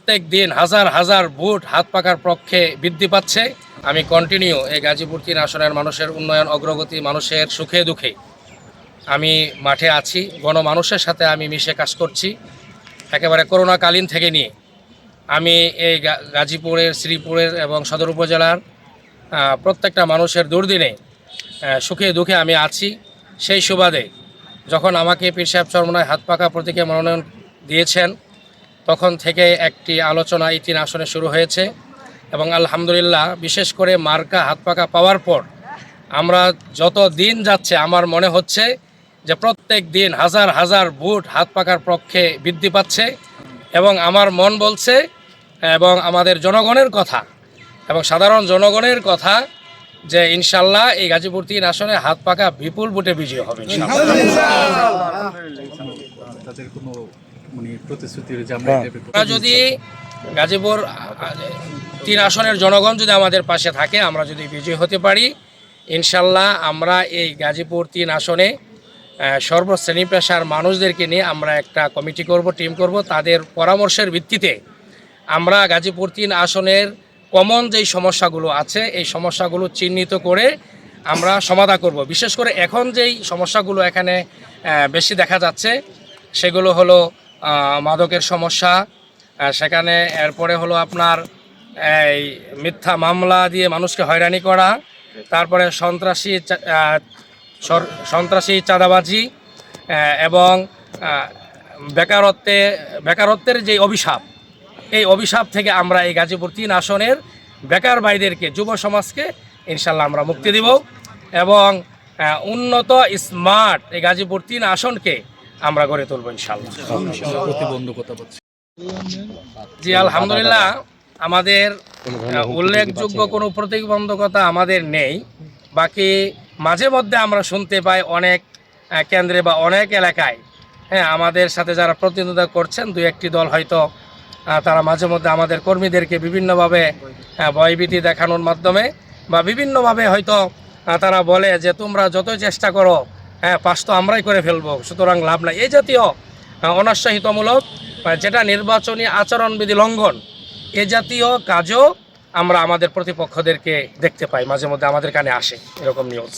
প্রত্যেক দিন হাজার হাজার ভোট হাত পাকার পক্ষে বৃদ্ধি পাচ্ছে। আমি কন্টিনিউ এই গাজীপুর 3 আসনের মানুষের উন্নয়ন অগ্রগতি, মানুষের সুখে দুঃখে আমি মাঠে আছি, গণমানুষের সাথে আমি মিশে কাজ করছি। একেবারে করোনাকালীন থেকে নিয়ে আমি এই গাজীপুরের, শ্রীপুরের এবং সদর উপজেলার প্রত্যেকটা মানুষের দুর্দিনে সুখে দুঃখে আমি আছি। সেই সুবাদে যখন আমাকে পীর সাহেব চরমোনাই হাত পাকা প্রতীকে মনোনয়ন দিয়েছেন, তখন থেকে একটি আলোচনা এই 3 আসনে শুরু হয়েছে এবং আলহামদুলিল্লাহ বিশেষ করে মার্কা হাত পাকা পাওয়ার পর আমরা যত দিন যাচ্ছে আমার মনে হচ্ছে যে প্রত্যেক দিন হাজার হাজার ভোট হাত পাকার পক্ষে বৃদ্ধি পাচ্ছে এবং আমার মন বলছে এবং আমাদের জনগণের কথা এবং সাধারণ জনগণের কথা যে ইনশাল্লাহ এই গাজীপুর 3 আসনে হাত পাকা বিপুল ভোটে বিজয় হবে। যদি গাজীপুর 3 আসনের জনগণ যদি আমাদের পাশে থাকে, আমরা যদি বিজয় হতে পারি, ইনশাল্লাহ আমরা এই গাজীপুর 3 আসনে সর্বশ্রেণী পেশার মানুষদেরকে নিয়ে আমরা একটা কমিটি করব, টিম করব। তাদের পরামর্শের ভিত্তিতে আমরা গাজীপুর 3 আসনের কমন যেই সমস্যাগুলো আছে এই সমস্যাগুলো চিহ্নিত করে আমরা সমাধান করব। বিশেষ করে এখন যেই সমস্যাগুলো এখানে বেশি দেখা যাচ্ছে সেগুলো হলো মাদকের সমস্যা, সেখানে এরপরে হলো আপনার এই মিথ্যা মামলা দিয়ে মানুষকে হয়রানি করা, তারপরে সন্ত্রাসী চাঁদাবাজি এবং বেকারত্বের যে অভিশাপ, এই অভিশাপ থেকে আমরা এই গাজীপুর 3 আসনের বেকার ভাইদেরকে, যুব সমাজকে ইনশাল্লাহ আমরা মুক্তি দিব এবং উন্নত স্মার্ট এই গাজীপুর 3 আসনকে আমরা গড়ে তুলব ইনশাল্লাহ। জি আলহামদুলিল্লাহ, আমাদের উল্লেখযোগ্য কোনো প্রতিবন্ধকতা আমাদের নেই। বাকি মাঝে মধ্যে আমরা শুনতে পাই অনেক কেন্দ্রে বা অনেক এলাকায় আমাদের সাথে যারা প্রতিদ্বন্দ্বিতা করছেন 2-1টি দল হয়তো তারা মাঝে মধ্যে আমাদের কর্মীদেরকে বিভিন্নভাবে ভয়ভীতি দেখানোর মাধ্যমে বা বিভিন্নভাবে হয়তো তারা বলে যে তোমরা যতই চেষ্টা করো পাস তো আমরাই করে ফেলবো, সুতরাং লাভ নাই। এই জাতীয় অনাশ্বাসিতমূলক যেটা নির্বাচনী আচরণবিধি লঙ্ঘন, এ জাতীয় কাজও আমরা আমাদের প্রতিপক্ষদেরকে দেখতে পাই, মাঝে মধ্যে আমাদের কানে আসে এরকম নিউজ।